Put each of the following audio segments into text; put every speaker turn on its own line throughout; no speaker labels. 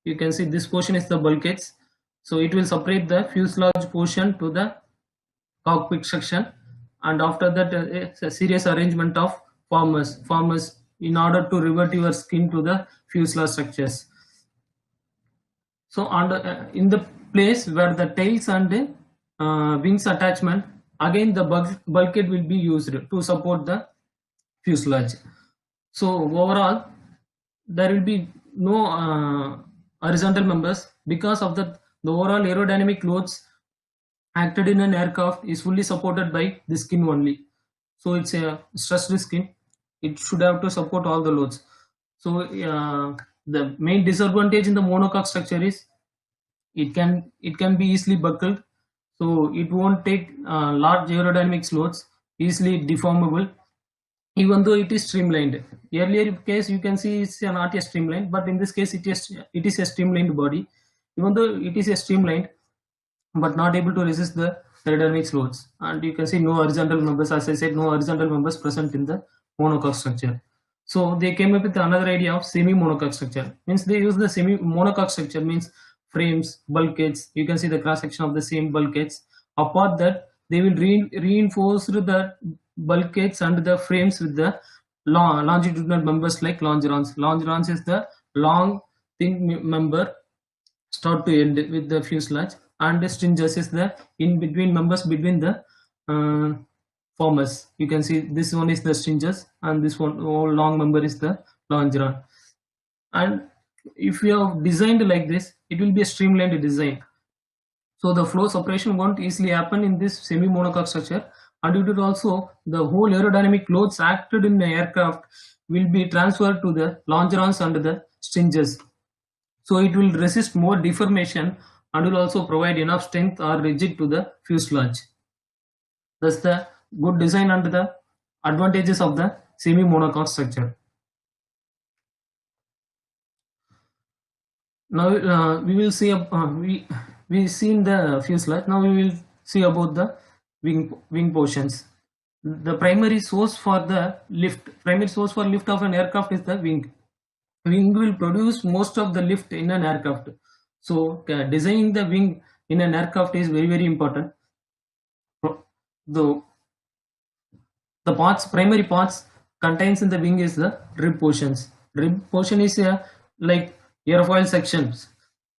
you can see this portion is the bulkheads. So it will separate the fuselage portion to the cockpit section, and after that it's a serious arrangement of formers in order to revert your skin to the fuselage structures. So in the place where the tails and wings attachment, again the bulkhead will be used to support the fuselage. So overall there will be no horizontal members because of the overall aerodynamic loads acted in an aircraft is fully supported by the skin only. So it's a stressed skin, it should have to support all the loads. So the main disadvantage in the monocoque structure is it can be easily buckled, so it won't take large aerodynamic loads, easily deformable, even though it is streamlined. Earlier case you can see it's not a streamlined, but in this case it is a streamlined body. Even though it is a streamlined, but not able to resist the aerodynamic loads. And you can see no horizontal members, as I said, no horizontal members present in the monocoque structure. So they came up with another idea of semi-monocoque structure. Means they use the semi-monocoque structure, means frames, bulkheads. You can see the cross section of the same bulkheads. Apart that, they will reinforce the bulkheads and the frames with the longitudinal members like longerons. Longerons is the long thin member start to end with the fuselage, and the stringers is the in between members between the formers. You can see this one is the stringers and this one long member is the longeron. And if you have designed like this, it will be a streamlined design, so the flow separation won't easily happen in this semi-monocoque structure, and it will also the whole aerodynamic loads acted in the aircraft will be transferred to the longerons and the stringers, so it will resist more deformation and will also provide enough strength or rigid to the fuselage. Thus the good design and the advantages of the semi-monocoque structure. Now we will see we seen the fuselage. Now we will see about the wing portions. The primary source for lift of an aircraft is the wing. Wing will produce most of the lift in an aircraft. So designing the wing in an aircraft is very important. The primary parts contains in the wing is the rib portions. Rib portion is like airfoil sections.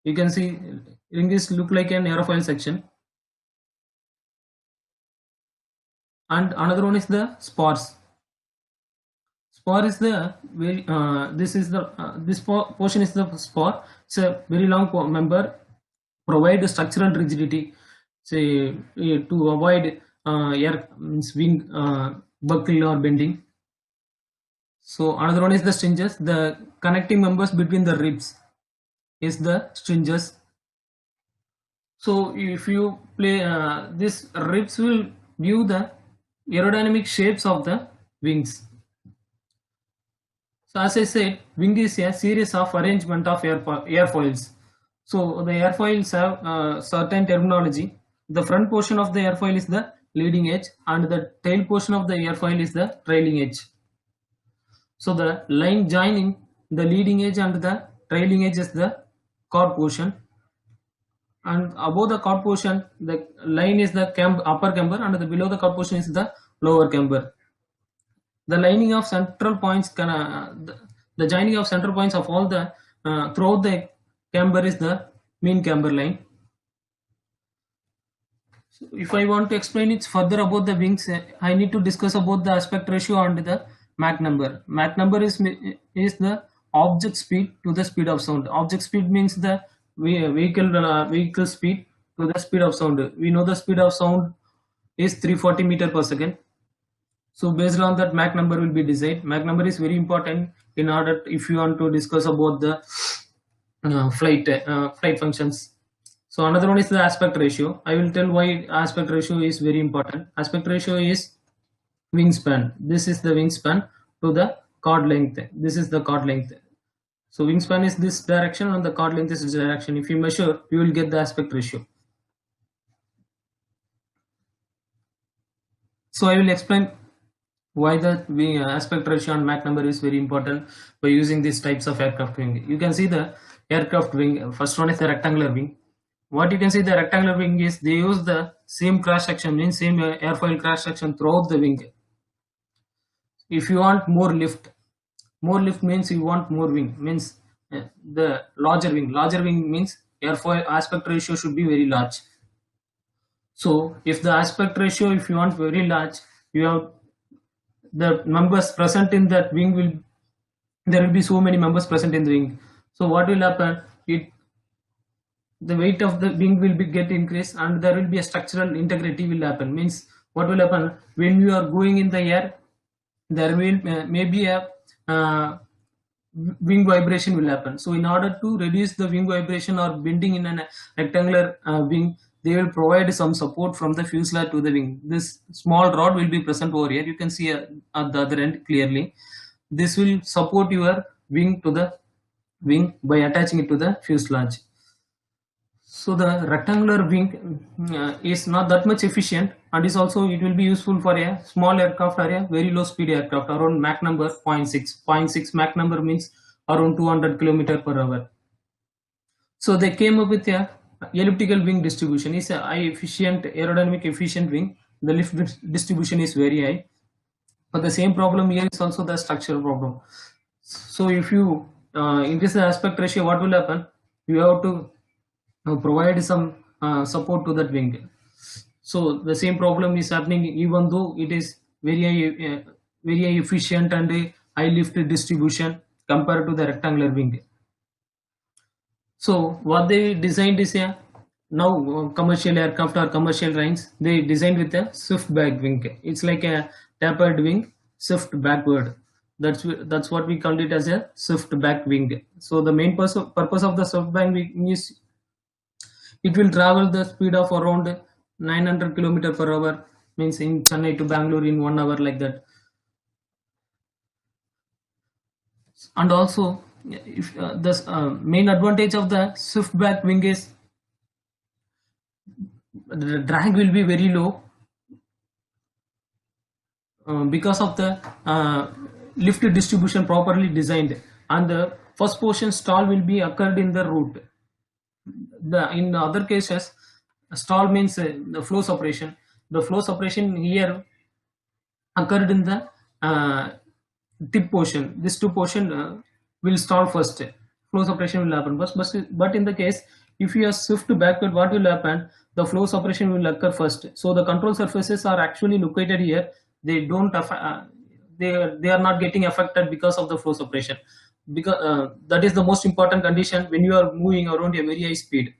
You can see wing is look like an airfoil section. And another one is the spars. Spar is the this portion is the spar. It's a very long member, provide structural rigidity, say to avoid wing buckle or bending. So another one is the stringers. The connecting members between the ribs is the stringers. So if you play this ribs will give the aerodynamic shapes of the wings. So as I said, wing is a series of arrangement of airfoils. So the airfoils have certain terminology. The front portion of the airfoil is the leading edge and the tail portion of the airfoil is the trailing edge. So the line joining the leading edge and the trailing edge is the chord portion, and above the chord portion the line is the upper camber, and below the chord portion is the lower camber. The lining of central points the joining of central points of all the throughout the camber is the mean camber line. So if I want to explain it further about the wings, I need to discuss about the aspect ratio and the Mach number. Mach number is the object speed to the speed of sound. Object speed means the vehicle speed to the speed of sound. We know the speed of sound is 340 meter per second. So based on that, Mach number will be decided. Mach number is very important in order if you want to discuss about the flight functions. So another one is the aspect ratio. I will tell why aspect ratio is very important. Aspect ratio is wingspan. This is the wingspan to the chord length. This is the chord length. So wingspan is this direction and the chord length is this direction. If you measure, you will get the aspect ratio. So I will explain why the aspect ratio and Mach number is very important by using these types of aircraft wing. You can see the aircraft wing. First one is the rectangular wing. What you can see, the rectangular wing is they use the same cross section, means same airfoil cross section throughout the wing. If you want more lift means you want more wing, means the larger wing. Larger wing means airfoil aspect ratio should be very large. So if the aspect ratio, if you want very large, you have the members present in that wing will, there will be so many members present in the wing. So what will happen? The weight of the wing will be get increased, and there will be a structural integrity will happen. Means what will happen when you are going in the air, there will maybe a uh, wing vibration will happen. So in order to reduce the wing vibration or bending in a rectangular wing, they will provide some support from the fuselage to the wing. This small rod will be present over here. You can see at the other end clearly. This will support your wing to the wing by attaching it to the fuselage. So the rectangular wing is not that much efficient, and is also it will be useful for a small aircraft or a very low speed aircraft around Mach number 0.6. 0.6 Mach number means around 200 kilometer per hour. So they came up with a elliptical wing distribution. Is a high efficient aerodynamic efficient wing. The lift distribution is very high, but the same problem here is also the structural problem. So if you increase the aspect ratio, what will happen? You have to provide some support to that wing. So the same problem is happening even though it is very efficient and a high lift distribution compared to the rectangular wing. So what they designed is a now commercial aircraft or commercial trains, they designed with a swift back wing. It's like a tapered wing, swift backward. That's what we called it as a swift back wing. So the main purpose of the swift back wing is it will travel the speed of around 900 kilometer per hour, means in Chennai to Bangalore in 1 hour, like that. And also, if the main advantage of the swift back wing is the drag will be very low because of the lift distribution properly designed, and the first portion stall will be occurred in the route. In other cases, stall means the flow separation. The flow separation here occurred in the tip portion. This two portion will stall first. Flow separation will happen first. But in the case, if you are swift backward, what will happen? The flow separation will occur first. So the control surfaces are actually located here. They don't they are not getting affected because of the flow separation. Because that is the most important condition when you are moving around a very high speed.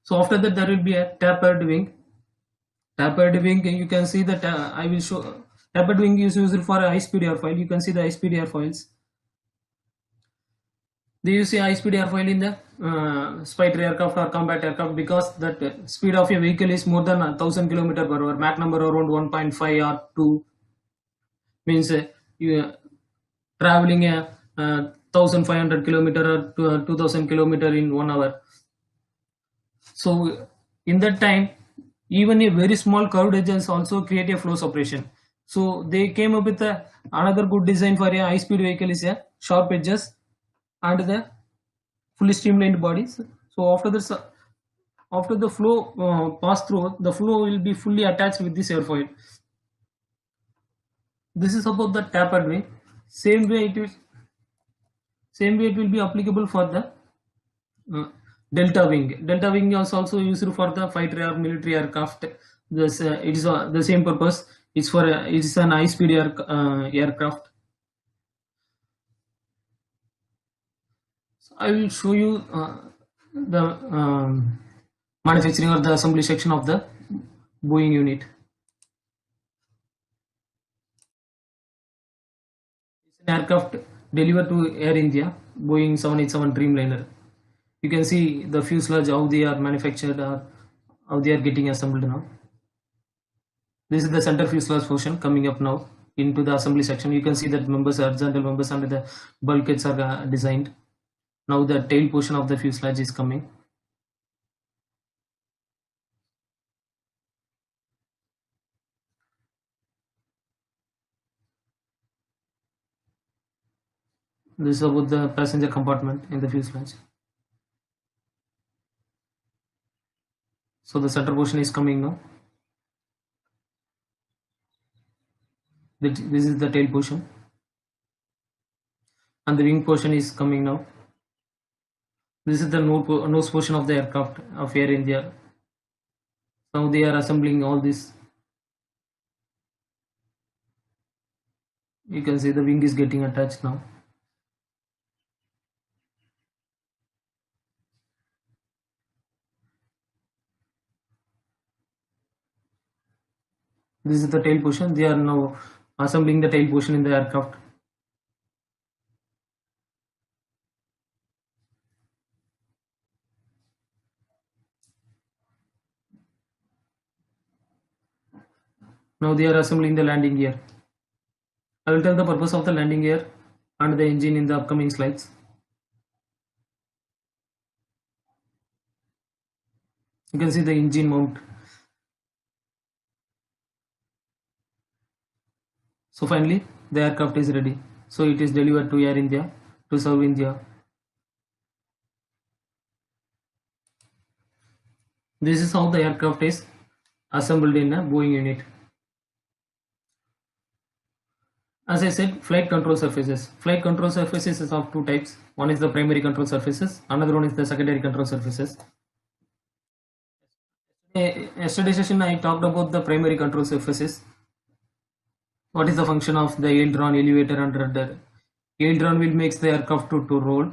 So after that, there will be a tapered wing. Tapered wing, you can see that I will show. Tapered wing is used for a high speed airfoil. You can see the high speed airfoils. They use a high speed airfoil in the fighter aircraft or combat aircraft because that speed of a vehicle is more than 1000 kilometer per hour. Mach number around 1.5 or 2 means you traveling a 1500 kilometer or 2000 kilometer in 1 hour. So in that time, even a very small curved edges also create a flow separation. So they came up with another good design for a high speed vehicle is a sharp edges and the fully streamlined bodies. So after this, after the flow pass through, the flow will be fully attached with this airfoil. This is about the tapered wing. Same way it will be applicable for the delta wing. Delta wing is also used for the fighter or military aircraft. This it is the same purpose. It's for it's an high speed aircraft. So I will show you the manufacturing or the assembly section of the Boeing unit. It's an aircraft delivered to Air India, Boeing 787 Dreamliner. You can see the fuselage, how they are manufactured or how they are getting assembled now. This is the center fuselage portion coming up now into the assembly section. You can see that members, horizontal members and the bulkheads are designed. Now the tail portion of the fuselage is coming. This is about the passenger compartment in the fuselage. So the center portion is coming now. This is the tail portion, and the wing portion is coming now. This is the nose portion of the aircraft of Air India. Now they are assembling all this. You can see the wing is getting attached now. This is the tail portion. They are now assembling the tail portion in the aircraft. Now they are assembling the landing gear. I will tell the purpose of the landing gear and the engine in the upcoming slides. You can see the engine mount. So finally the aircraft is ready. So it is delivered to Air India to serve India. This is how the aircraft is assembled in a Boeing unit. As I said, flight control surfaces. Flight control surfaces is of two types. One is the primary control surfaces, another one is the secondary control surfaces. Yesterday session I talked about the primary control surfaces. What is the function of the aileron, elevator and rudder? Aileron will makes the aircraft to roll.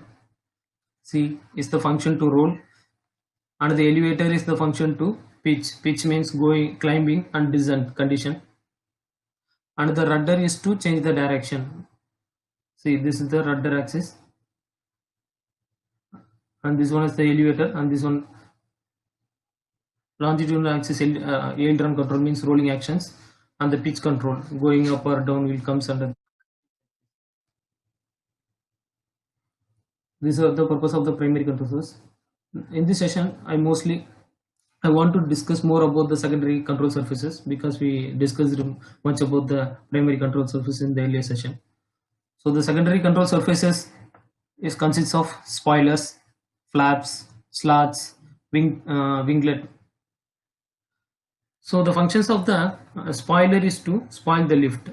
C is the function to roll, and the elevator is the function to pitch. Pitch means going, climbing and descent condition. And the rudder is to change the direction. See, this is the rudder axis, and this one is the elevator, and this one longitudinal axis. Aileron control means rolling actions, and the pitch control going up or down will comes under. These are the purpose of the primary controls. In this session, I want to discuss more about the secondary control surfaces, because we discussed much about the primary control surface in the earlier session. So the secondary control surfaces consists of spoilers, flaps, slats, winglet. So the functions of the spoiler is to spoil the lift.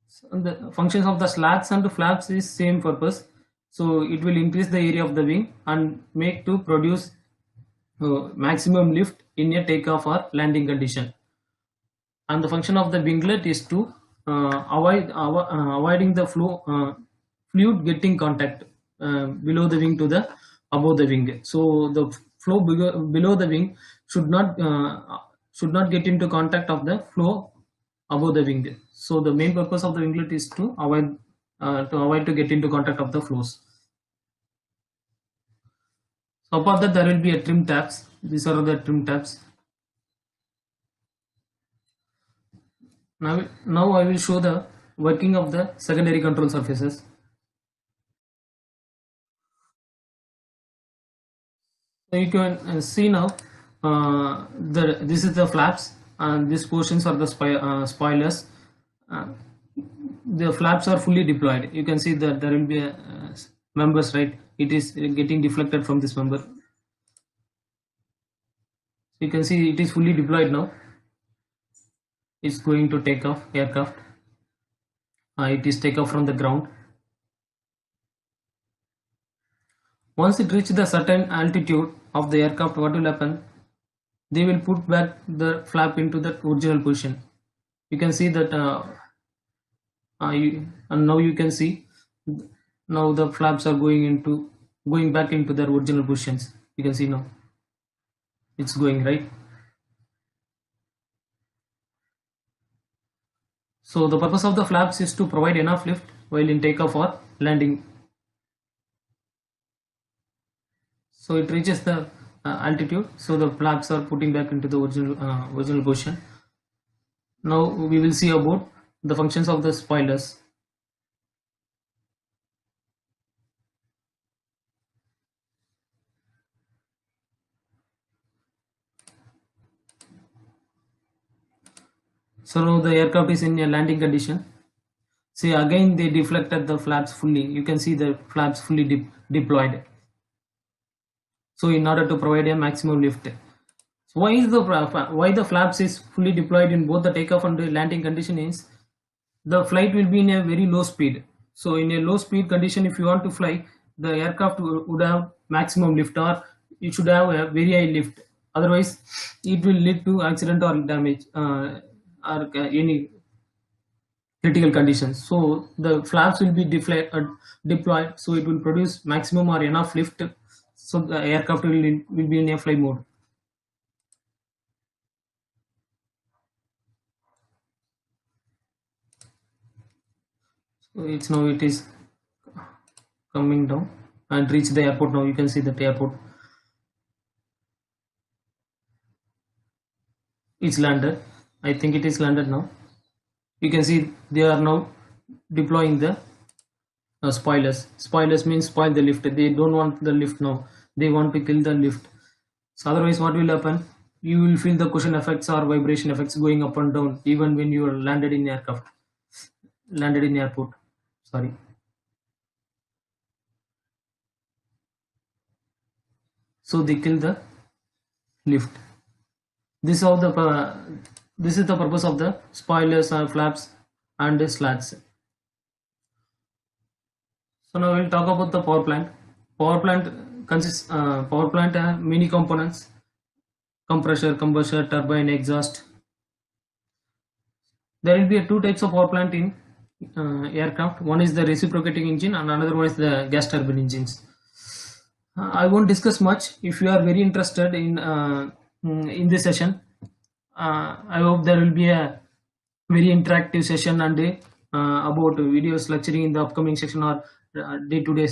So the functions of the slats and the flaps is same purpose. So it will increase the area of the wing and make to produce maximum lift in a takeoff or landing condition. And the function of the winglet is to avoiding the fluid getting contact below the wing to the above the wing. So the flow below the wing should not get into contact of the flow above the wing. So the main purpose of the winglet is to avoid to get into contact of the flows. So apart that, there will be a trim tabs. These are the trim tabs. Now I will show the working of the secondary control surfaces. So you can see now this is the flaps, and these portions are the spoilers. The flaps are fully deployed. You can see that there will be members, right? It is getting deflected from this member. You can see it is fully deployed now. It's going to take off aircraft. It is take off from the ground. Once it reaches the certain altitude of the aircraft, what will happen? They will put back the flap into the original position. You can see that and now you can see now the flaps are going back into their original positions. You can see now it's going right. So the purpose of the flaps is to provide enough lift while in takeoff or landing. So it reaches the altitude, so the flaps are putting back into the original position. Now we will see about the functions of the spoilers. So now the aircraft is in a landing condition. See, again they deflected the flaps fully. You can see the flaps fully deployed. So in order to provide a maximum lift. So why the flaps is fully deployed in both the takeoff and the landing condition is the flight will be in a very low speed. So in a low speed condition, if you want to fly, the aircraft would have maximum lift, or it should have a very high lift. Otherwise, it will lead to accident or damage, or any critical conditions. So the flaps will be deployed, so it will produce maximum or enough lift, so the aircraft will be in a fly mode. So it is coming down and reach the airport. Now you can see that airport, it's landed. I think it is landed now. You can see they are now deploying the spoilers. Spoilers means spoil the lift. They don't want the lift now. They want to kill the lift. So otherwise, what will happen? You will feel the cushion effects or vibration effects going up and down even when you are landed in aircraft, landed in airport. Sorry. So they kill the lift. This is how this is the purpose of the spoilers, flaps, and the slats. So now we'll talk about the power plant. Power plant consists many components: compressor, combustor, turbine, exhaust. There will be two types of power plant in aircraft. One is the reciprocating engine, and another one is the gas turbine engines. I won't discuss much. If you are very interested in this session, I hope there will be a very interactive session and about videos lecturing in the upcoming section, or day-to-day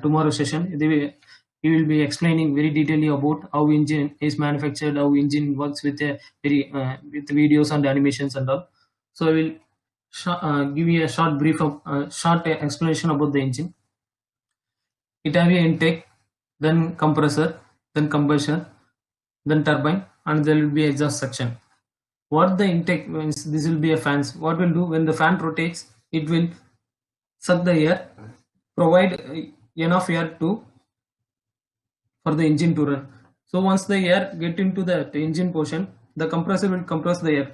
tomorrow session. We will be explaining very detailedly about how engine is manufactured, how engine works with a with videos and animations and all. So I will give you a short brief of short explanation about the engine. It have a intake, then compressor, then combustion, then turbine, and there will be exhaust section. What the intake means, this will be a fans. What will do when the fan rotates, it will suck the air, provide enough air for the engine to run. So once the air get into the engine portion, the compressor will compress the air.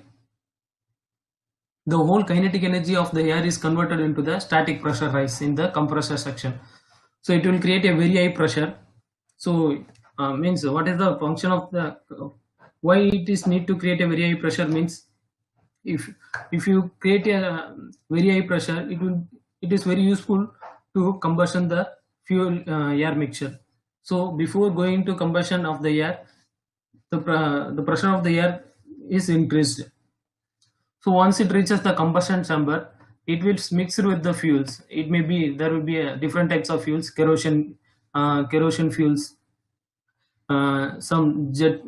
The whole kinetic energy of the air is converted into the static pressure rise in the compressor section. So it will create a very high pressure. So means what is the function of the why it is need to create a very high pressure means, if you create a very high pressure, it is very useful to combustion the fuel air mixture. So before going to combustion of the air, the pressure of the air is increased. So once it reaches the combustion chamber, it will mix with the fuels. It may be there will be different types of fuels: kerosene fuels, some jet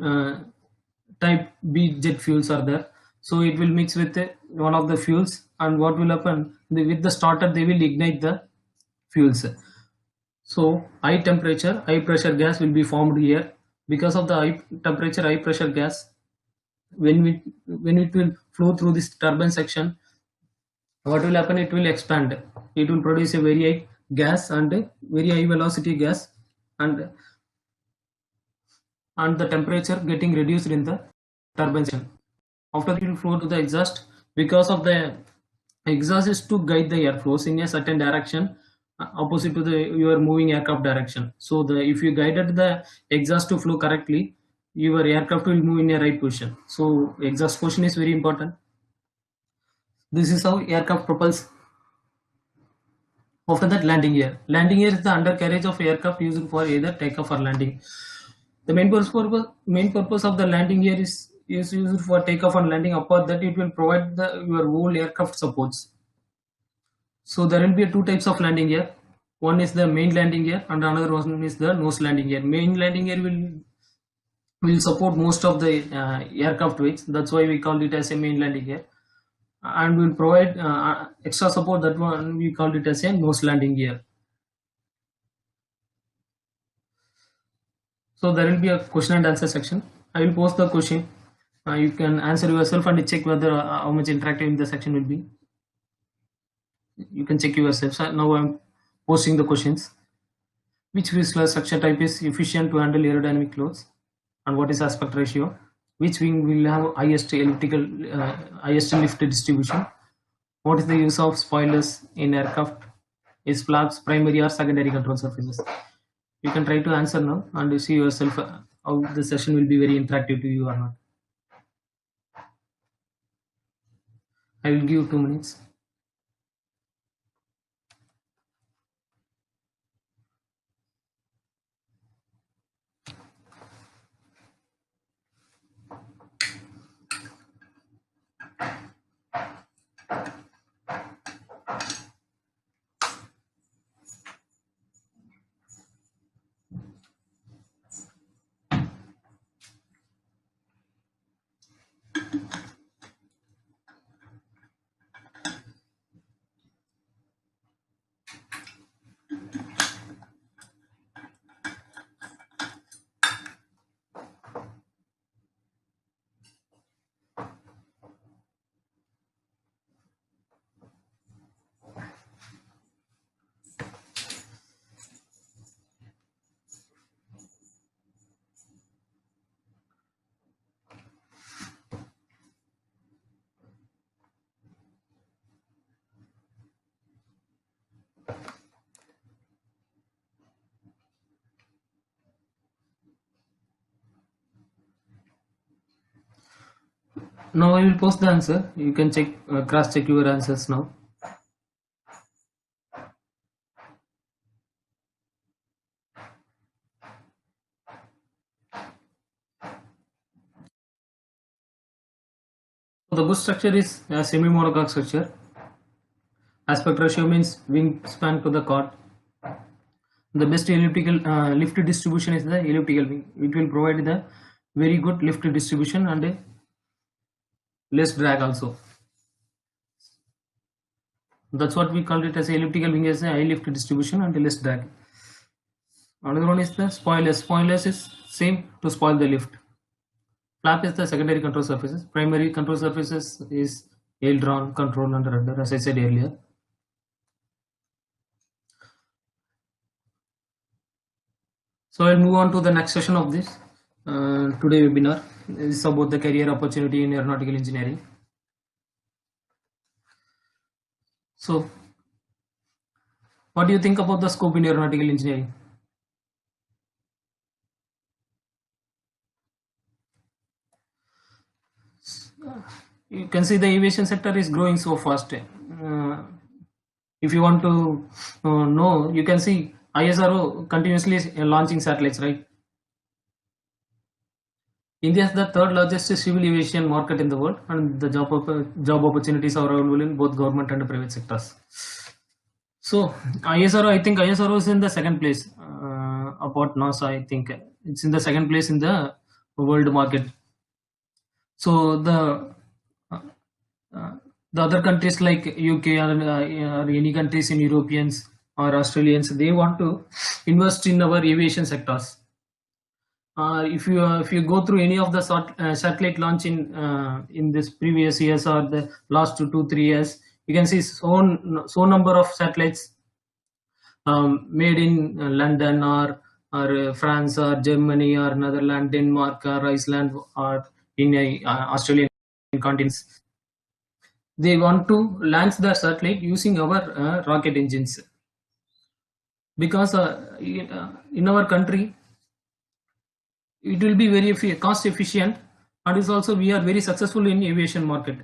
type B jet fuels are there. So it will mix with one of the fuels, and what will happen, with the starter they will ignite the fuels. So high temperature, high pressure gas will be formed here. Because of the high temperature, high pressure gas, when it will flow through this turbine section, what will happen, it will expand. It will produce a very high gas and very high velocity gas, and the temperature getting reduced in the turbine section. After it will flow to the exhaust. Because of the exhaust is to guide the airflows in a certain direction, opposite to your moving aircraft direction. So if you guided the exhaust to flow correctly, your aircraft will move in a right position. So exhaust position is very important. This is how aircraft propels. After that, landing gear. Landing gear is the undercarriage of aircraft used for either takeoff or landing. The main purpose of the landing gear is used for takeoff and landing. Apart that, it will provide your whole aircraft supports. So there will be two types of landing gear. One is the main landing gear, and another one is the nose landing gear. Main landing gear will support most of the aircraft weights. That's why we call it as a main landing gear, and will provide extra support. That one we call it as a nose landing gear. So there will be a question and answer section. I will post the question. You can answer yourself and check whether how much interactive the section will be. you can check yourself. So now I'm posting the questions. Which fuselage structure type is efficient to handle aerodynamic loads, and what is aspect ratio? Which wing will have highest highest lift distribution? What is the use of spoilers in aircraft? Is flaps primary or secondary control surfaces? You can try to answer now and you see yourself how the session will be very interactive to you or not. I will give 2 minutes. Now I will post the answer. You can check, cross check your answers now. The good structure is a semi-monocoque structure. Aspect ratio means wingspan to the chord. The best elliptical lift distribution is the elliptical wing. It will provide the very good lift distribution and less drag also. That's what we call it as elliptical wing, as a high lift distribution and less drag. Another one is the spoilers. Spoilers is same to spoil the lift. Flap is the secondary control surfaces. Primary control surfaces is aileron, control and rudder, as I said earlier. So I'll move on to the next session of this today webinar. This is about the career opportunity in aeronautical engineering. So what do you think about the scope in aeronautical engineering? You can see the aviation sector is growing so fast. If you want to know, you can see ISRO continuously launching satellites, right? India is the third largest civil aviation market in the world, and the job opportunities are available in both government and private sectors. So ISRO, I think ISRO is in the second place about NASA. I think it's in the second place in the world market. So the other countries like UK or any countries in Europeans or Australians, they want to invest in our aviation sectors. If you go through any of the satellite launch in this previous years or the last 2-3 years, you can see so number of satellites made in London or France or Germany or Netherlands, Denmark or Iceland or in Australian continents. They want to launch the satellite using our rocket engines, because in our country it will be very cost efficient, and is also we are very successful in aviation market,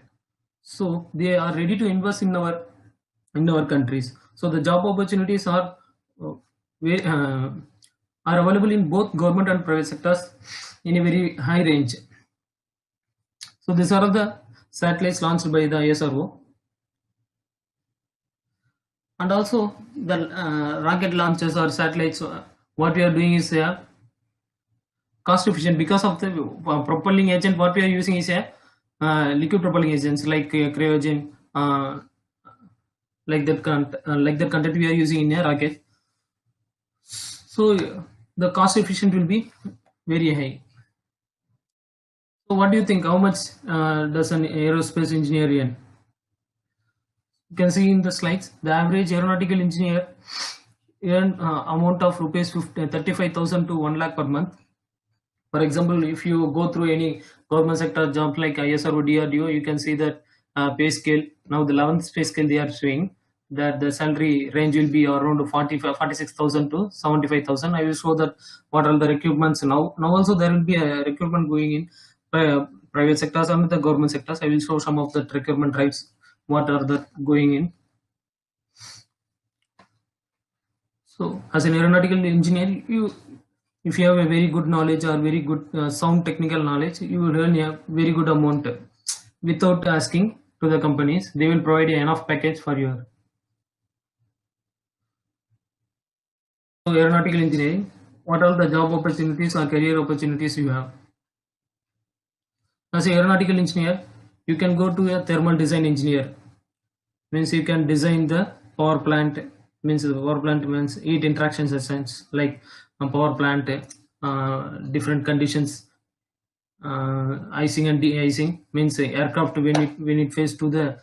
so they are ready to invest in our countries. So the job opportunities are available in both government and private sectors in a very high range. So these are the satellites launched by the ISRO, and also the rocket launches or satellites. What we are doing is cost efficient, because of the propelling agent. What we are using is a liquid propelling agents like cryogen, like that content we are using in a rocket. So the cost efficient will be very high. So what do you think? How much does an aerospace engineer earn? You can see in the slides the average aeronautical engineer earn amount of rupees 35,000 to 1 lakh per month. For example, if you go through any government sector jobs like ISRO, DRDO, you can see that pay scale. Now the 11th pay scale they are showing that the salary range will be around 46,000 to 75,000. I will show that what are the recruitments now. Now also there will be a recruitment going in private sectors and the government sectors. I will show some of the recruitment drives what are the going in. So as an aeronautical engineer, if you have a very good knowledge or very good sound technical knowledge, you will earn a very good amount without asking to the companies. They will provide enough package for your aeronautical engineering. What are the job opportunities or career opportunities you have? As an aeronautical engineer, you can go to a thermal design engineer. Means you can design the power plant. Means the power plant means heat interaction systems like a power plant, different conditions, icing and de-icing. Means aircraft when it faces to the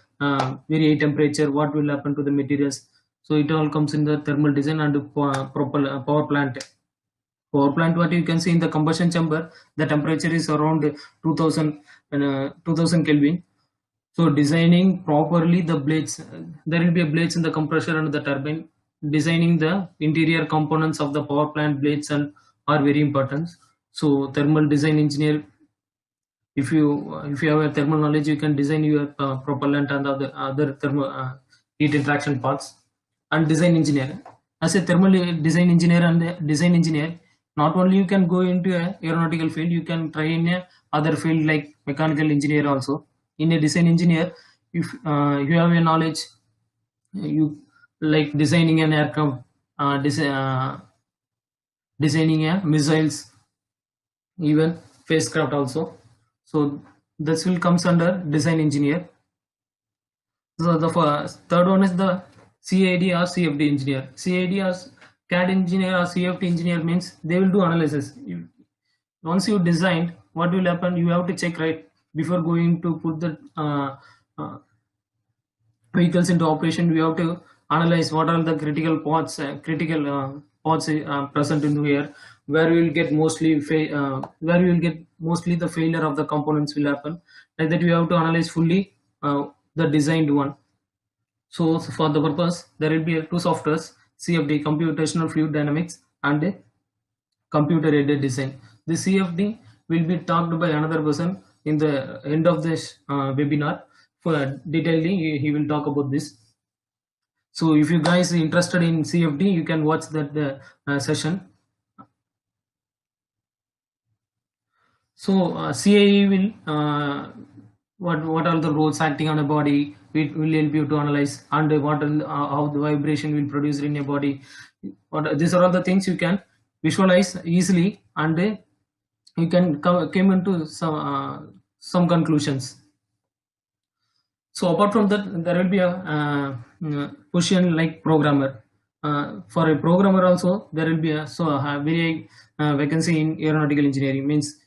very high temperature, what will happen to the materials. So it all comes in the thermal design and power plant. Power plant, what you can see in the combustion chamber, the temperature is around 2000 Kelvin. So designing properly the blades, there will be a blades in the compressor and the turbine. Designing the interior components of the power plant blades and are very important. So thermal design engineer, if you have a thermal knowledge, you can design your propellant and other thermal heat interaction parts. And design engineer, as a thermal design engineer and a design engineer, not only you can go into a aeronautical field, you can try in a other field like mechanical engineer also. In a design engineer, if you have a knowledge, you like designing an aircraft, designing a missiles, even spacecraft also. So this will comes under design engineer. So the third one is the CAD or CFD engineer. CAD or CAD engineer or CFD engineer means they will do analysis. Once you designed, what will happen? You have to check right before going to put the vehicles into operation. We have to analyze what are the critical parts, present in here, where we will get mostly the failure of the components will happen. Like that, we have to analyze fully the designed one. So for the purpose, there will be two softwares: CFD, computational fluid dynamics, and computer aided design. The CFD will be talked by another person in the end of this webinar. For detailing, he will talk about this. So if you guys are interested in CFD, you can watch that session. So CAE will what are the roles acting on a body. It will help you to analyze and how the vibration will produce in a body. These are all the things you can visualize easily, and you can come into some conclusions. So apart from that, there will be a position like programmer. For a programmer also, there will be a very vacancy in aeronautical engineering. Means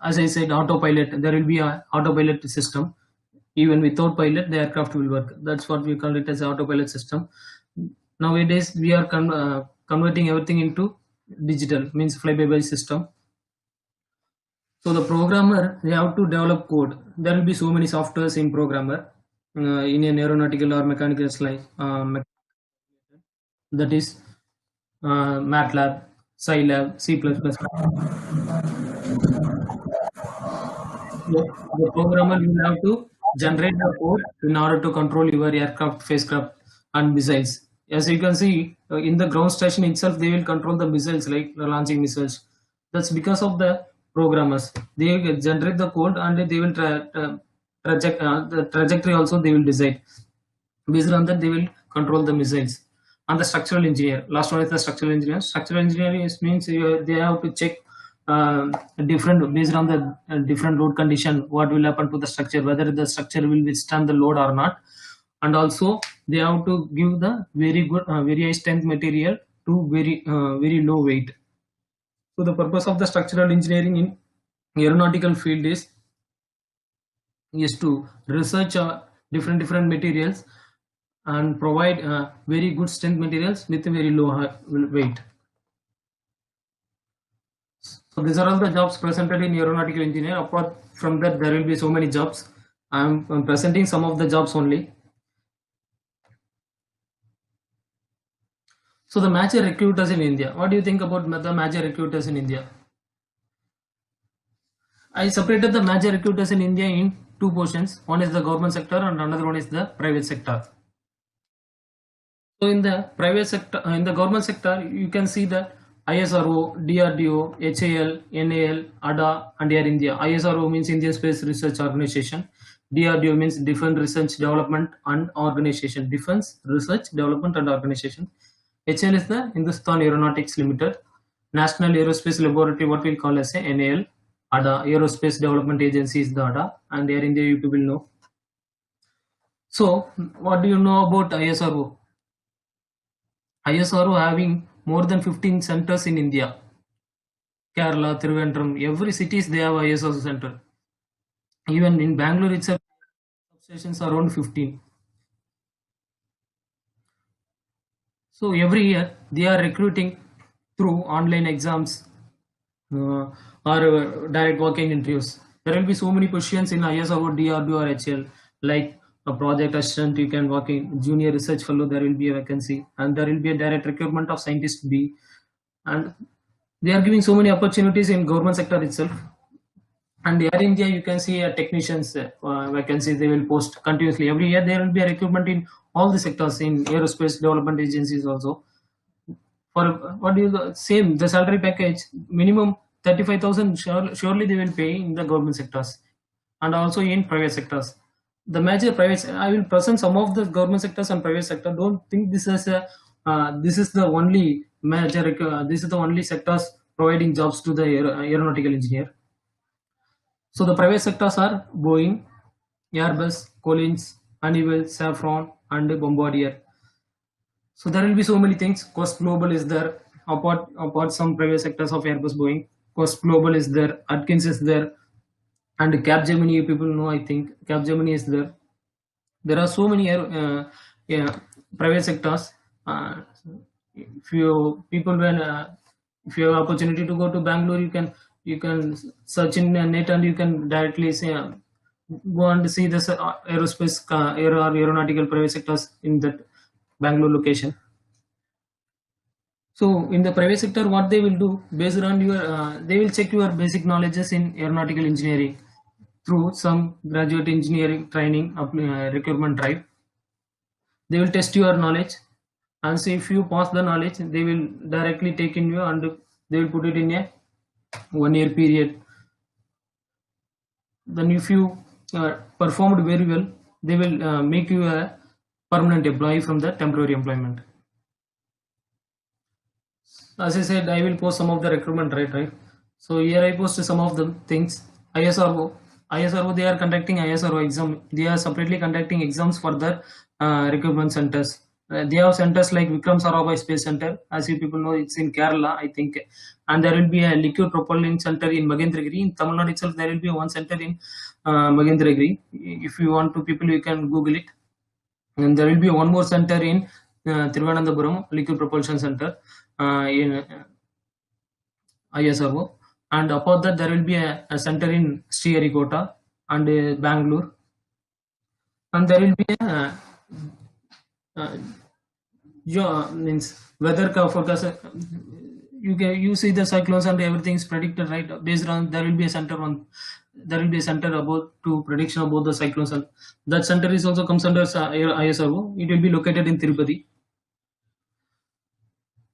as I said, autopilot. There will be a autopilot system. Even without pilot, the aircraft will work. That's what we call it as autopilot system. Nowadays, we are converting everything into digital, means fly-by-wire system. So the programmer, they have to develop code. There will be so many softwares in programmer in an aeronautical or mechanical slide. That is MATLAB, Scilab, C++. The programmer will have to generate the code in order to control your aircraft, spacecraft, and missiles. As you can see, in the ground station itself, they will control the missiles, like launching missiles. That's because of the programmers. They will generate the code, and they will the trajectory also they will decide. Based on that, they will control the missiles. And the structural engineer. Last one is the structural engineer. Structural engineering means they have to check different based on the different load condition, what will happen to the structure, whether the structure will withstand the load or not. And also they have to give the very good very high strength material to very low weight. So the purpose of the structural engineering in aeronautical field is to research different materials and provide very good strength materials with a very low weight. So these are all the jobs presented in aeronautical engineer. Apart from that, there will be so many jobs. I'm presenting some of the jobs only. So the major recruiters in India. What do you think about the major recruiters in India? I separated the major recruiters in India in two portions. One is the government sector and another one is the private sector. So in the private sector, in the government sector, you can see the ISRO, DRDO, HAL, NAL, ADA, and Air India. ISRO means Indian Space Research Organization. DRDO means Defense Research Development and Organization. Defense Research Development and Organization. HAL is the Hindustan Aeronautics Limited. National Aerospace Laboratory, what we'll call as a NAL. ADA, Aerospace Development Agency is the ADA, and Air India you people know. So, what do you know about ISRO? ISRO having more than 15 centers in India. Kerala, Trivandrum, every cities they have ISRO center. Even in Bangalore itself, substations are around 15. So every year they are recruiting through online exams or direct walk-in interviews. There will be so many positions in ISRO, DRDO or HL, like a project assistant, you can work in junior research fellow, there will be a vacancy, and there will be a direct recruitment of scientist B, and they are giving so many opportunities in government sector itself. And Air India, you can see a technicians vacancies they will post continuously every year. There will be a recruitment in all the sectors in aerospace development agencies also. For what do you same the salary package minimum 35,000 surely they will pay in the government sectors and also in private sectors. The major private, I will present some of the government sectors and private sector. Don't think this is a this is the only major this is the only sectors providing jobs to the aeronautical engineer. So the private sectors are Boeing, Airbus, Collins, Honeywell, Safran, and Bombardier. So there will be so many things. Cost Global is there. Apart some private sectors of Airbus, Boeing, Cost Global is there. Atkins is there, and Capgemini. People know, I think Capgemini is there. There are so many yeah, private sectors. If you people when if you have opportunity to go to Bangalore, you can search in net and you can directly say go and see this aerospace aeronautical private sectors in that Bangalore location. So in the private sector, what they will do based on your they will check your basic knowledges in aeronautical engineering through some graduate engineering training recruitment drive. They will test your knowledge, and see if you pass the knowledge, they will directly take in you and they will put it in a 1 year period. Then if you performed very well, they will make you a permanent employee from the temporary employment. As I said, I will post some of the recruitment right. So here I post some of the things. ISRO, they are conducting ISRO exam. They are separately conducting exams for the recruitment centers. They have centers like Vikram Sarabhai Space Center. As you people know, it's in Kerala, I think. And there will be a liquid propellant center in Magendragiri. In Tamil Nadu itself, there will be one center in Magendragiri. If you want to, people, you can Google it. And there will be one more center in Thiruvananthapuram, liquid propulsion center in ISRO. And apart that, there will be a center in Sriharikota and Bangalore. And there will be a means weather forecast. You see the cyclones and everything is predicted, right? Based on there will be a center about to prediction about the cyclones, and that center is also comes under ISRO. It will be located in Tirupati.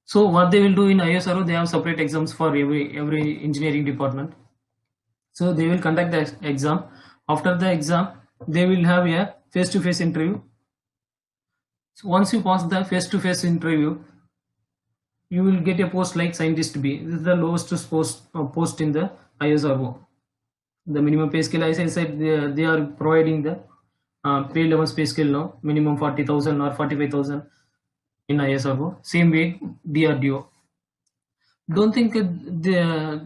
So what they will do in ISRO, they have separate exams for every engineering department. So they will conduct the exam. After the exam, they will have a face-to-face interview. So once you pass the face-to-face interview, you will get a post like scientist B. This is the lowest post in the ISRO. The minimum pay scale, as I said, they are providing the pay level pay scale now, minimum 40,000 or 45,000 in ISRO. Same way DRDO. Don't think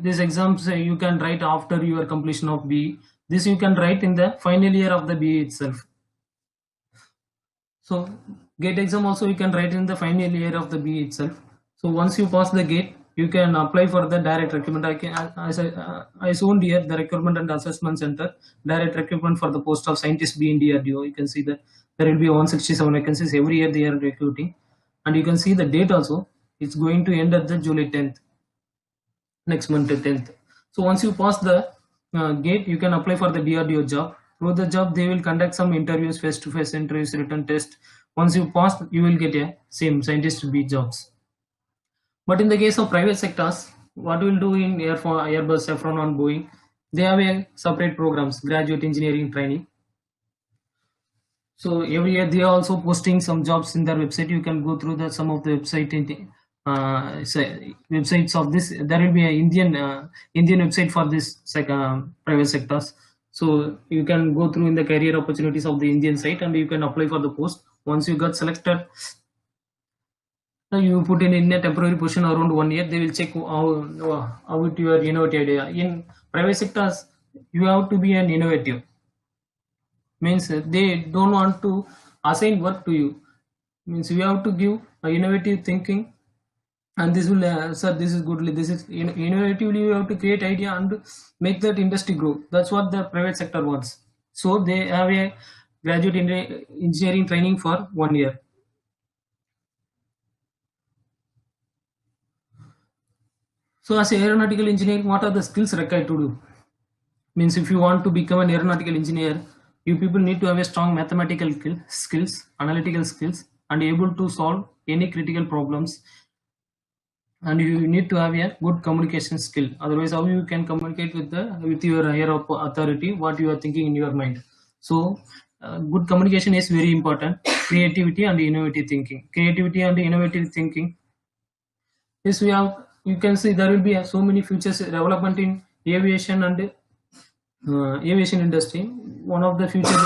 these exams you can write after your completion of BE. This you can write in the final year of the BE itself. So gate exam also you can write in the final year of the B itself. So once you pass the gate, you can apply for the direct recruitment. I shown here the recruitment and assessment center direct recruitment for the post of scientist B in DRDO. You can see that there will be 167 vacancies every year they are recruiting, and you can see the date also. It's going to end at the July 10th, next month 10th. So once you pass the gate, you can apply for the DRDO job. Through the job, they will conduct some interviews, face-to-face interviews, written test. Once you pass, you will get a same scientist B jobs. But in the case of private sectors, what we will do in Airbus, Safran, and Boeing, they have a separate programs, graduate engineering training. So every year they are also posting some jobs in their website. You can go through the some of the websites of this. There will be an Indian website for this private sectors. So you can go through in the career opportunities of the Indian site and you can apply for the post. Once you got selected, you put in a temporary position around 1 year. They will check how it your innovative idea. In private sectors, you have to be an innovative. Means they don't want to assign work to you. Means you have to give innovative thinking, and this will sir, this is good, this is innovatively you have to create idea and make that industry grow. That's what the private sector wants. So they have a graduate engineering training for 1 year. So as an aeronautical engineer, what are the skills required to do? Means if you want to become an aeronautical engineer, you people need to have a strong mathematical skills, analytical skills, and able to solve any critical problems. And you need to have a good communication skill. Otherwise, how you can communicate with your higher authority what you are thinking in your mind. So good communication is very important. Creativity and innovative thinking. Creativity and innovative thinking is you can see there will be so many futures development in aviation and aviation industry. One of the future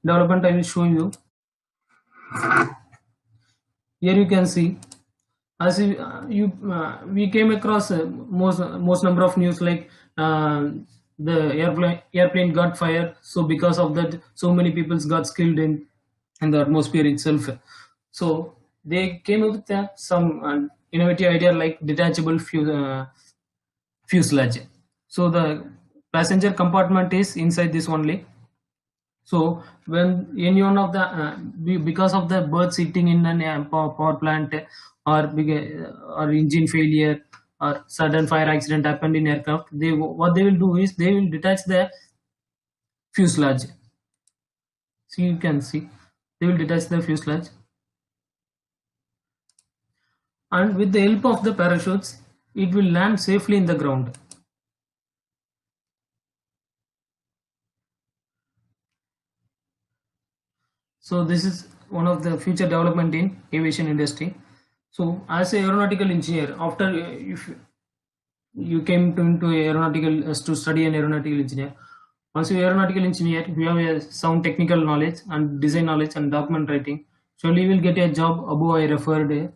development I will show you. Here you can see, as we came across most number of news like the airplane got fire. So because of that, so many people got killed in the atmosphere itself. So they came up with some innovative idea like detachable fuselage. So the passenger compartment is inside this only. So when any one of the because of the birds sitting in an power plant or or engine failure or sudden fire accident happened in aircraft, they what they will do is they will detach the fuselage. So you can see they will detach the fuselage, and with the help of the parachutes, it will land safely in the ground. So this is one of the future development in aviation industry. So as an aeronautical engineer, after if you came into aeronautical to study an aeronautical engineer, once you're aeronautical engineer, you have a sound technical knowledge and design knowledge and document writing. Surely you will get a job above I referred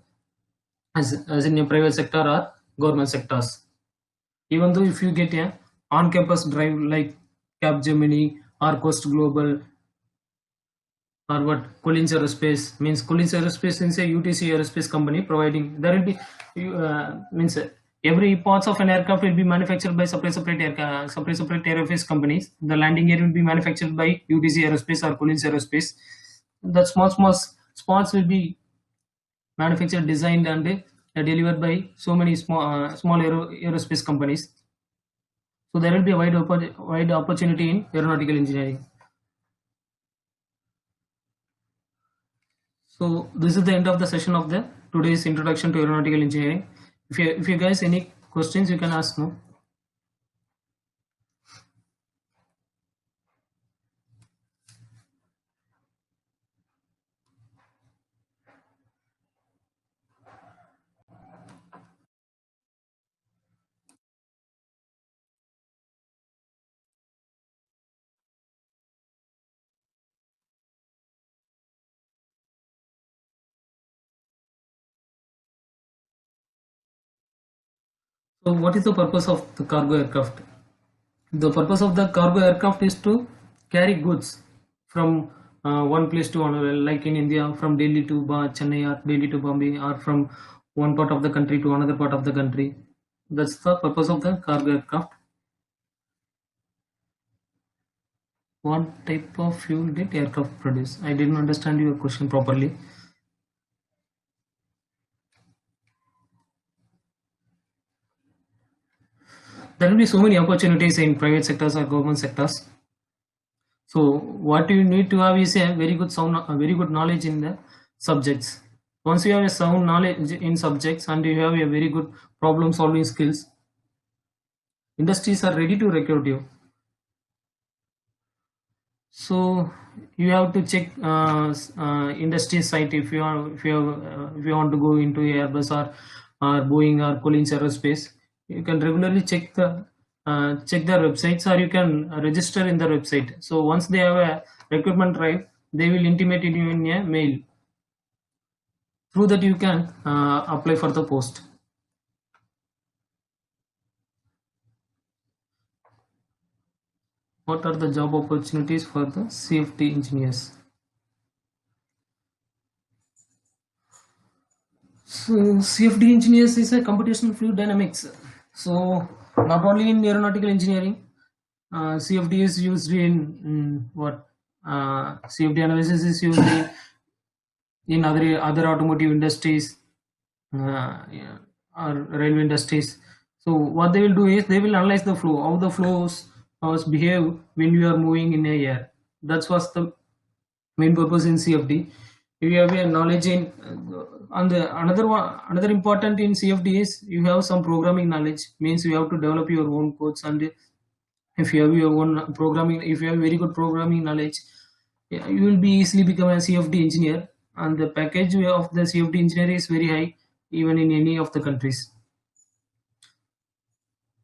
as in a private sector or government sectors. Even though if you get a on-campus drive like Capgemini or Coast Global or what Collins Aerospace, means Collins Aerospace is a UTC aerospace company providing. There will be means every parts of an aircraft will be manufactured by separate aerospace companies. The landing gear will be manufactured by UTC Aerospace or Collins Aerospace. The small spots will be manufactured, designed, and delivered by so many small aerospace companies. So there will be a wide opportunity in aeronautical engineering. So this is the end of the session of the today's introduction to aeronautical engineering. If you guys any questions, you can ask now. So what is the purpose of the cargo aircraft? The purpose of the cargo aircraft is to carry goods from one place to another, like in India, from Delhi to Chennai, or Delhi to Bombay, or from one part of the country to another part of the country. That's the purpose of the cargo aircraft. What type of fuel did aircraft produce? I didn't understand your question properly. There will be so many opportunities in private sectors or government sectors. So what you need to have is a very good knowledge in the subjects. Once you have a sound knowledge in subjects and you have a very good problem solving skills, industries are ready to recruit you. So you have to check industry site if you want to go into Airbus or Boeing or Collins Aerospace. You can regularly check their websites, or you can register in their website. So once they have a recruitment drive, they will intimate you in a mail. Through that you can apply for the post. What are the job opportunities for the CFD engineers? So CFD engineers is a computational fluid dynamics. So not only in aeronautical engineering, CFD is used in what CFD analysis is used in other automotive industries, yeah, or railway industries. So what they will do is they will analyze the flow, how the flows behave when you are moving in a air. That's what's the main purpose in CFD. If you have a knowledge in on the another important in CFD is you have some programming knowledge. Means you have to develop your own codes, and if you have your own programming, if you have very good programming knowledge, yeah, you will be easily become a CFD engineer, and the package of the CFD engineer is very high even in any of the countries.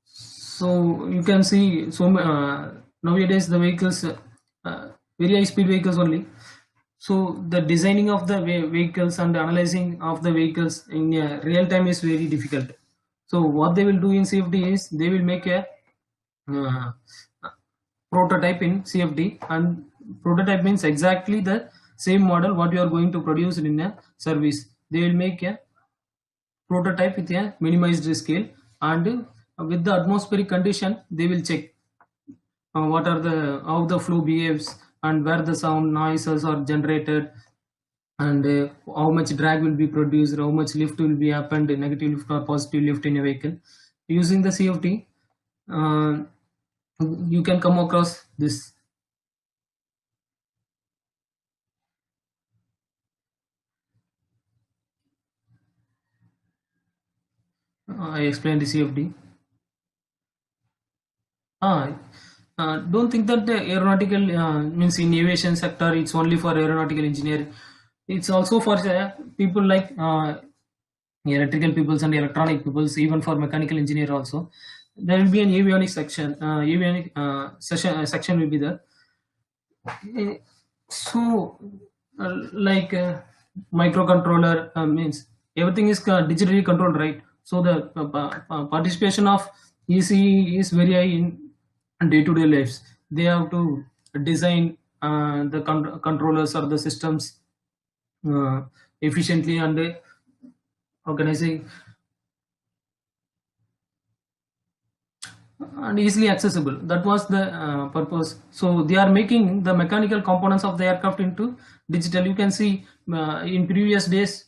So you can see nowadays the vehicles, very high speed vehicles only. So the designing of the vehicles and analyzing of the vehicles in real time is very difficult. So what they will do in CFD is they will make a uh, prototype in CFD, and prototype means exactly the same model what you are going to produce in a service. They will make a prototype with a minimized scale, and with the atmospheric condition they will check what are the how the flow behaves, and where the sound noises are generated, and how much drag will be produced, how much lift will be happened, negative lift or positive lift in a vehicle. Using the CFD, uh, you can come across this. I explained the CFD. Ah, don't think that the aeronautical means in aviation sector it's only for aeronautical engineering. It's also for people like electrical peoples and electronic peoples, even for mechanical engineer also. There will be an avionics section. Avionic section will be there. Eh, So, like microcontroller means everything is digitally controlled, right? So the participation of ECE is very high in day-to-day lives. They have to design the controllers or the systems uh, efficiently, and organizing and easily accessible. That was the purpose. So they are making the mechanical components of the aircraft into digital. You can see in previous days,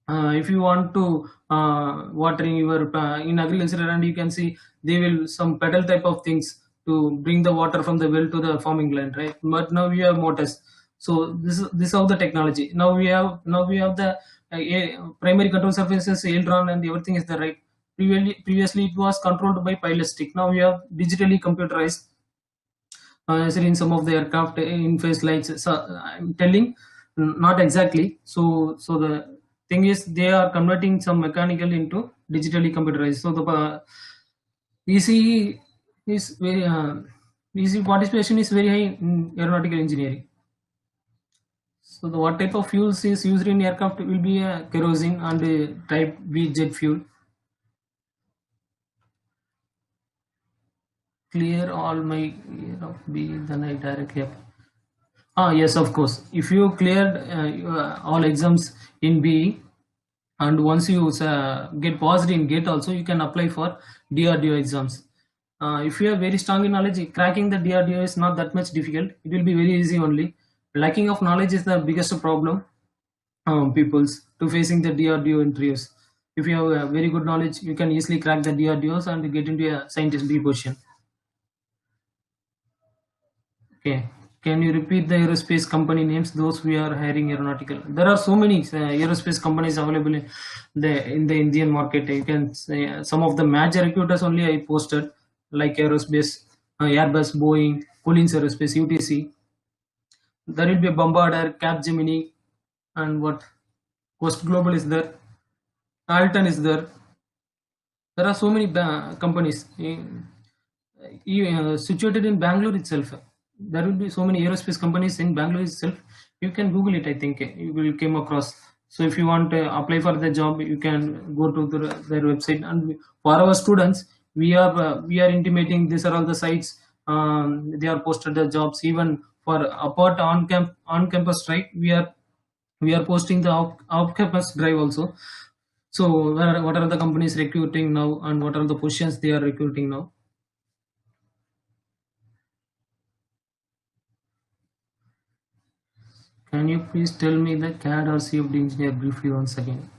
if you want to watering your in agriculture, and you can see they will some pedal type of things to bring the water from the well to the farming land, right? But now we have motors. So this is how the technology. Now we have the primary control surfaces, aileron, and everything is the right. Previously it was controlled by pilot stick. Now we have digitally computerized, in some of the aircraft in phase lights. So I'm telling not exactly. So the thing is they are converting some mechanical into digitally computerized. So the ECE is very ECE participation is very high in aeronautical engineering. So the what type of fuels is used in aircraft will be kerosene and type B jet fuel. Clear all my year of B, then I directly apply. Yes, of course. If you cleared all exams in BE, and once you get passed in GATE also, you can apply for DRDO exams. If you have very strong in knowledge, cracking the DRDO is not that much difficult. It will be very easy only. Lacking of knowledge is the biggest problem peoples to facing the DRDO interviews. If you have very good knowledge, you can easily crack the DRDOs and get into a scientist B position. Okay. Can you repeat the aerospace company names? Those we are hiring aeronautical. There are so many aerospace companies available in the Indian market. You can say some of the major recruiters only I posted, like aerospace, Airbus, Boeing, Collins Aerospace, UTC. There will be Bombardier, Capgemini, and what Coast Global is there. Alton is there. There are so many companies situated in Bangalore itself. There will be so many aerospace companies in Bangalore itself. You can Google it. I think you will came across. So if you want to apply for the job, you can go to their website. And for our students, we are intimating these are all the sites. They are posted the jobs. Even for apart on campus drive, we are posting the off campus drive also. So what are the companies recruiting now, and what are the positions they are recruiting now? Can you please tell me the CAD or CFD engineer briefly once again?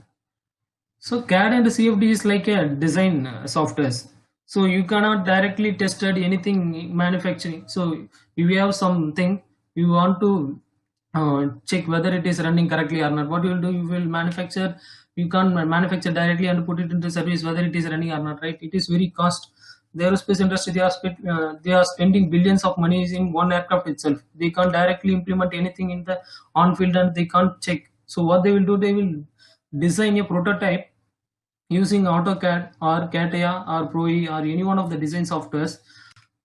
So CAD and CFD is like a design softwares. So you cannot directly test anything manufacturing. So if you have something you want to check whether it is running correctly or not, what you will do, you will manufacture. You can't manufacture directly and put it into service whether it is running or not, right? It is very cost. The aerospace industry, they are spending billions of money in one aircraft itself. They can't directly implement anything in the on field and they can't check. So what they will do, they will design a prototype using AutoCAD or CATIA or ProE or any one of the design softwares,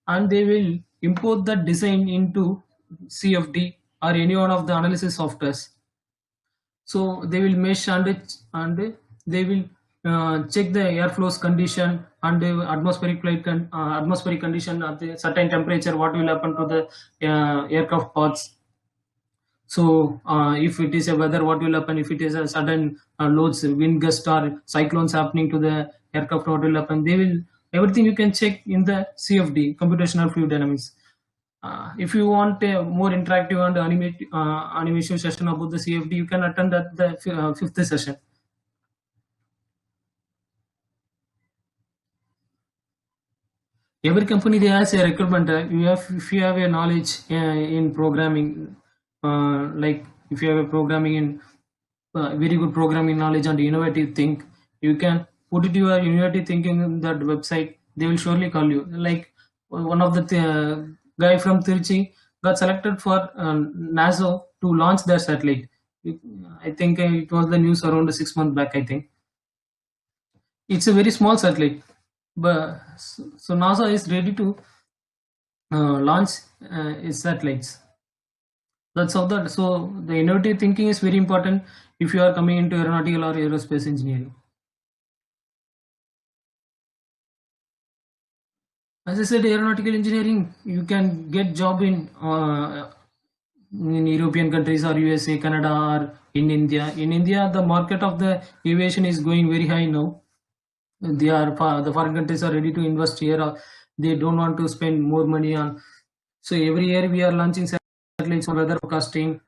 and they will import that design into CFD or any one of the analysis softwares. So they will mesh and they will check the airflows condition and the atmospheric condition at the certain temperature. What will happen to the aircraft parts? So if it is a weather, what will happen if it is a sudden loads, wind gust or cyclones happening to the aircraft? What will happen? They will everything you can check in the CFD, computational fluid dynamics. If you want a more interactive and animation session about the CFD, you can attend at the fifth session. Every company they has a requirement. If you have a knowledge in programming, like if you have a programming in very good programming knowledge and innovative think, you can put it your innovative thinking in that website. They will surely call you. Like one of the guy from Tiruchi got selected for NASA to launch their satellite. I think it was the news around 6 months back. I think it's a very small satellite, but so NASA is ready to launch its satellites. That's how that. So the innovative thinking is very important if you are coming into aeronautical or aerospace engineering. As I said, aeronautical engineering, you can get job in European countries or USA, Canada, or in India. In India, the market of the aviation is going very high now. The foreign countries are ready to invest here. They don't want to spend more money on. So every year we are launching satellites for weather forecasting,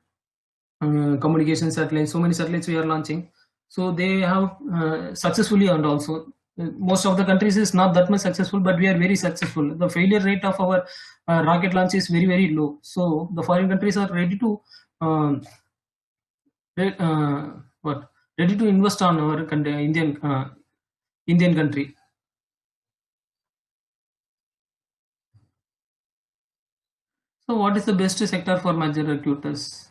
communication satellites. So many satellites we are launching. So they have successfully, and also most of the countries is not that much successful, but we are very successful. The failure rate of our rocket launch is very low. So the foreign countries are ready to what ready to invest on our country, Indian country. So what is the best sector for major recruiters?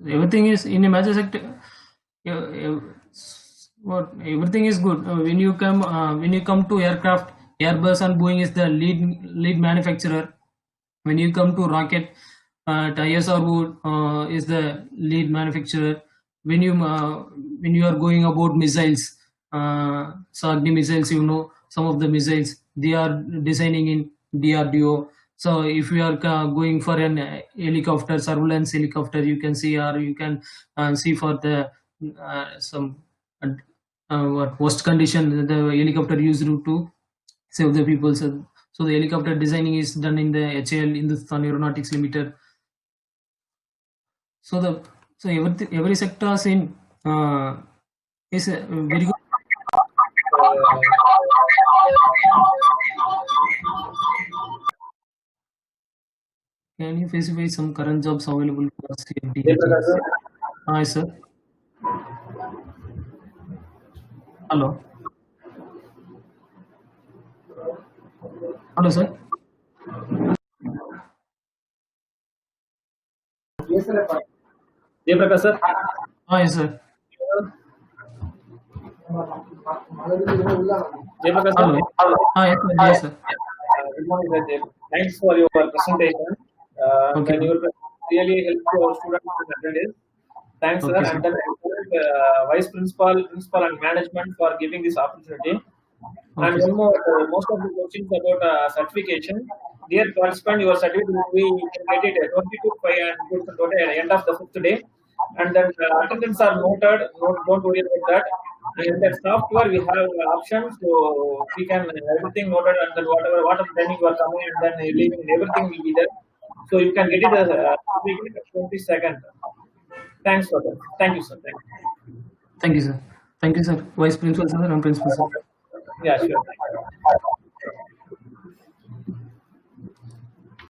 Everything is in a major sector. What everything is good when you come to aircraft. Airbus and Boeing is the lead manufacturer. When you come to rocket, ISRO is the lead manufacturer. When you are going about missiles, Agni missiles, some of the missiles they are designing in DRDO. So if you are going for an helicopter, surveillance helicopter, you can see, or you can see for the some what worst condition the helicopter used to save the people. So the helicopter designing is done in the HAL, Hindustan Aeronautics Limited. So every sectors in is very good. Can you specify some current jobs available for CFD? Hi, sir. Hello. Hello, sir.
Jayaprakash sir.
Hi, sir.
Jayaprakash sir.
Hello. Hi, sir. Yes, sir.
Good morning, sir. Thanks for your presentation.
Okay.
Then your really helped to our students and attendees. Thanks, sir.
Okay, sir.
And then Vice Principal, Principal, and Management for giving this opportunity. And
Okay, sir.
one more, most of the questions about certification. Dear participant, your certificate will be, you can get it at 22/5 and good to total at the end of the fifth day. And then attendance are noted. Don't worry about that. And in that software, we have options, so we can everything noted, and then whatever training you are coming, and then leaving, everything will be there. So you can get it as 22nd. Thanks for that. Thank you, sir. Thank you.
Thank you, sir. Thank you, sir. Vice Principal, sir, and Principal, sir.
Yeah, sure.